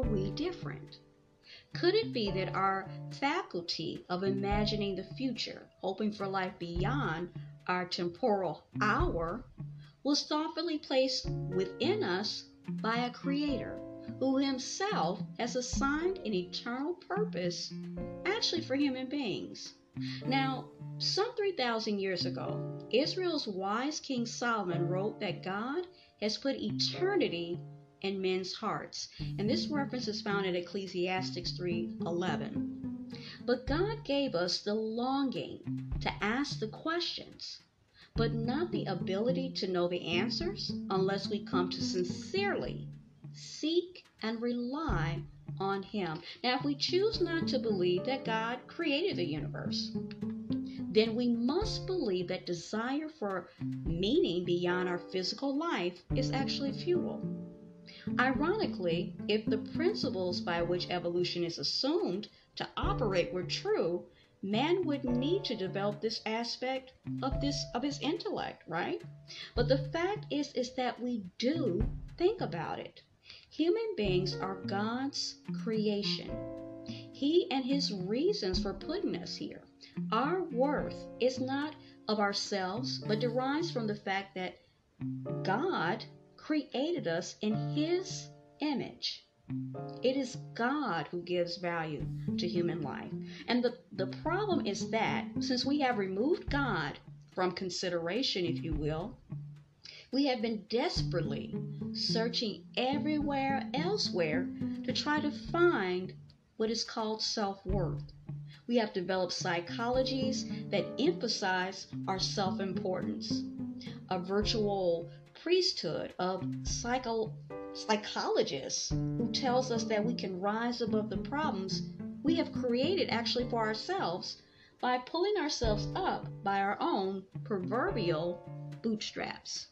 are we different? Could it be that our faculty of imagining the future, hoping for life beyond our temporal hour, was thoughtfully placed within us by a creator who himself has assigned an eternal purpose actually for human beings? Now, some 3,000 years ago, Israel's wise King Solomon wrote that God has put eternity in men's hearts. And this reference is found in Ecclesiastes 3:11. But God gave us the longing to ask the questions, but not the ability to know the answers unless we come to sincerely seek and rely on Him. Now, if we choose not to believe that God created the universe, then we must believe that desire for meaning beyond our physical life is actually futile. Ironically, if the principles by which evolution is assumed to operate were true, man would need to develop this aspect of his intellect, right? But the fact is that we do think about it. Human beings are God's creation. He and His reasons for putting us here. Our worth is not of ourselves, but derives from the fact that God created us in His image. It is God who gives value to human life. And the problem is that since we have removed God from consideration, if you will, we have been desperately searching everywhere elsewhere to try to find what is called self-worth. We have developed psychologies that emphasize our self-importance, a virtual priesthood of psychologists who tells us that we can rise above the problems we have created actually for ourselves by pulling ourselves up by our own proverbial bootstraps.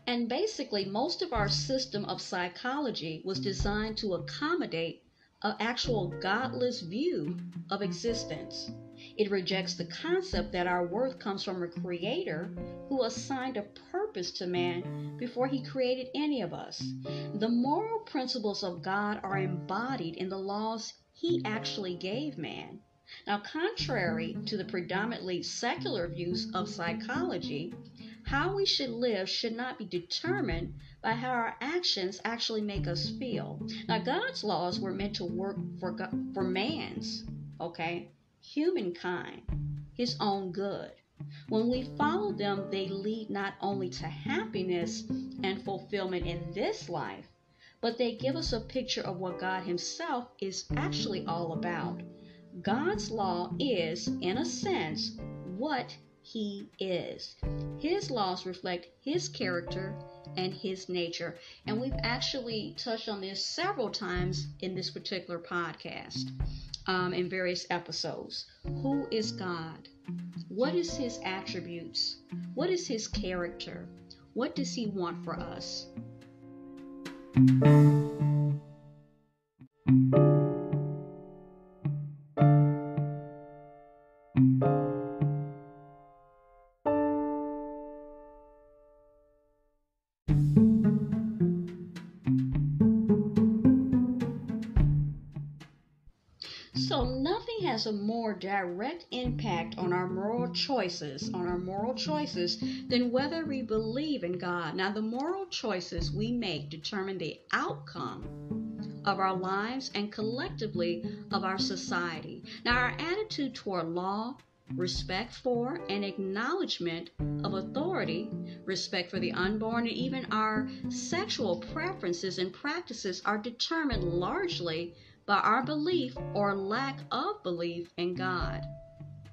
And basically, most of our system of psychology was designed to accommodate an actual godless view of existence. It rejects the concept that our worth comes from a creator who assigned a purpose to man before he created any of us. The moral principles of God are embodied in the laws He actually gave man. Now, contrary to the predominantly secular views of psychology, how we should live should not be determined by how our actions actually make us feel. Now, God's laws were meant to work for man's, humankind, His own good. When we follow them, they lead not only to happiness and fulfillment in this life, but they give us a picture of what God Himself is actually all about. God's law is, in a sense, what He is. His laws reflect His character and His nature. And we've actually touched on this several times in this particular podcast, in various episodes. Who is God? What is His attributes? What is His character? What does He want for us? So nothing has a more direct impact on our moral choices, than whether we believe in God. Now, the moral choices we make determine the outcome of our lives and collectively of our society. Now, our attitude toward law, respect for and acknowledgement of authority, respect for the unborn, and even our sexual preferences and practices are determined largely by our belief or lack of belief in God.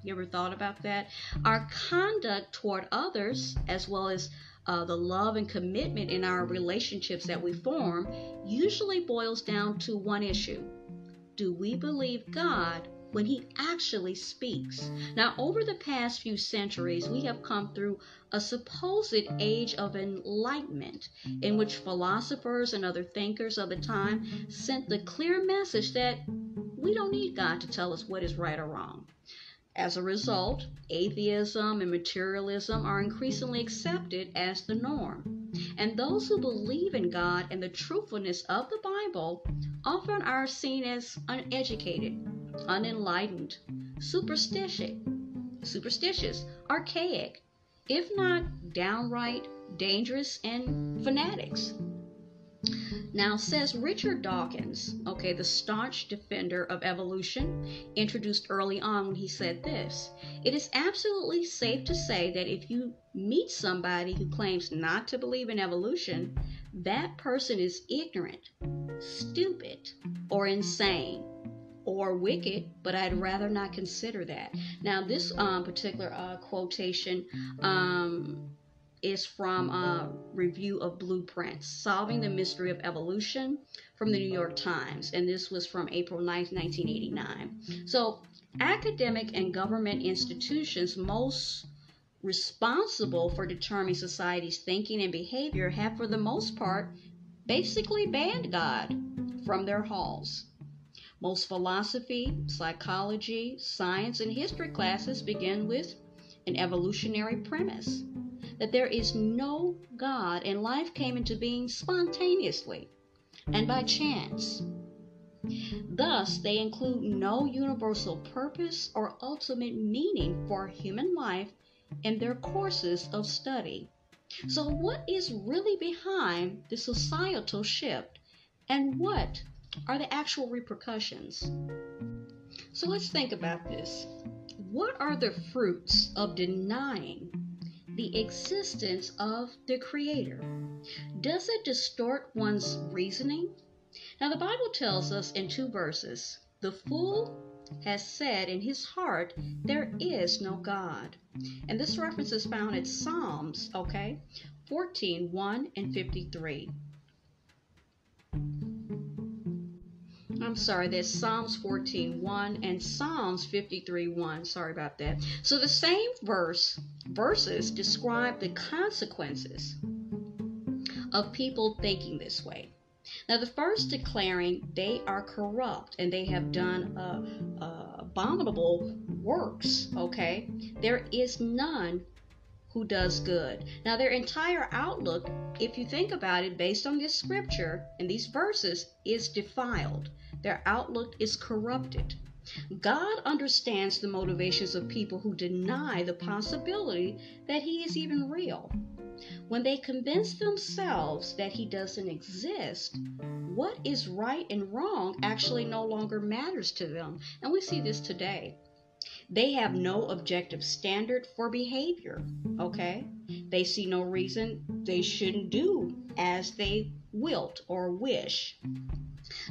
You ever thought about that? Our conduct toward others, as well as the love and commitment in our relationships that we form, usually boils down to one issue. Do we believe God when He actually speaks? Now, over the past few centuries, we have come through a supposed age of enlightenment in which philosophers and other thinkers of the time sent the clear message that we don't need God to tell us what is right or wrong. As a result, atheism and materialism are increasingly accepted as the norm. And those who believe in God and the truthfulness of the Bible often are seen as uneducated, unenlightened, superstitious, archaic, if not downright dangerous and fanatics. Now, says Richard Dawkins, the staunch defender of evolution, introduced early on when he said this: it is absolutely safe to say that if you meet somebody who claims not to believe in evolution, that person is ignorant, stupid, or insane, or wicked, but I'd rather not consider that. Now, this particular quotation is from a review of Blueprints, Solving the Mystery of Evolution, from the New York Times, and this was from April 9th, 1989. So, academic and government institutions most responsible for determining society's thinking and behavior have, for the most part, basically banned God from their halls. Most philosophy, psychology, science, and history classes begin with an evolutionary premise that there is no God and life came into being spontaneously and by chance. Thus, they include no universal purpose or ultimate meaning for human life in their courses of study. So, what is really behind the societal shift, and what are the actual repercussions? So, let's think about this. What are the fruits of denying the existence of the Creator? Does it distort one's reasoning? Now, the Bible tells us in 2 verses, the fool has said in his heart, there is no God. And this reference is found in Psalms, 14, 1 and 53. I'm sorry, there's Psalms 14, 1 and Psalms 53, 1. Sorry about that. So the same verses describe the consequences of people thinking this way. Now, the first declaring they are corrupt and they have done abominable works, there is none who does good. Now, their entire outlook, if you think about it, based on this scripture and these verses, is defiled. Their outlook is corrupted. God understands the motivations of people who deny the possibility that He is even real. When they convince themselves that He doesn't exist, what is right and wrong actually no longer matters to them. And we see this today. They have no objective standard for behavior, They see no reason they shouldn't do as they wilt or wish.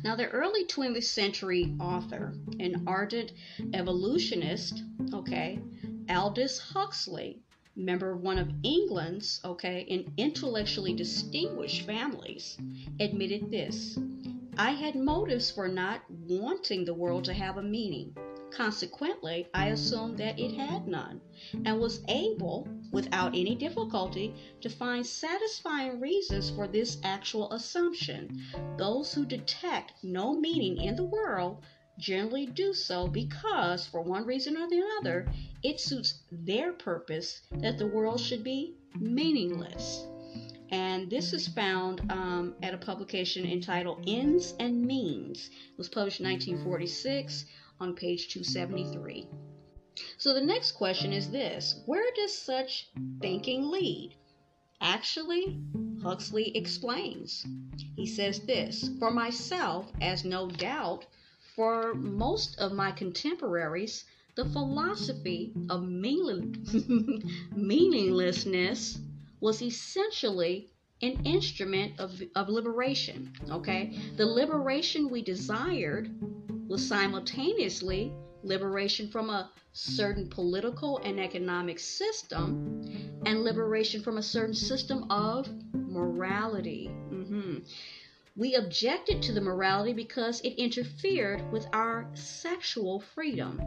Now, the early 20th century author and ardent evolutionist, Aldous Huxley, member of one of England's, and intellectually distinguished families, admitted this: I had motives for not wanting the world to have a meaning. Consequently, I assumed that it had none, and was able, without any difficulty, to find satisfying reasons for this actual assumption. Those who detect no meaning in the world generally do so because, for one reason or the other, it suits their purpose that the world should be meaningless. And this is found at a publication entitled Ends and Means. It was published in 1946 on page 273. So the next question is this: where does such thinking lead? Actually, Huxley explains. He says this: for myself, as no doubt for most of my contemporaries, the philosophy of meaninglessness was essentially an instrument of liberation. The liberation we desired was simultaneously liberation from a certain political and economic system and liberation from a certain system of morality. We objected to the morality because it interfered with our sexual freedom.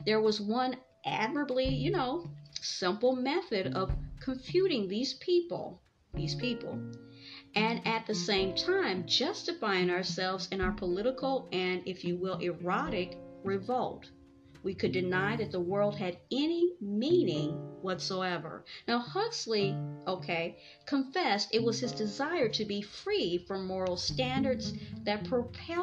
There was one admirably, simple method of confuting these people, and at the same time justifying ourselves in our political and, if you will, erotic revolt. we could deny that the world had any meaning whatsoever. Now, Huxley, confessed it was his desire to be free from moral standards that propelled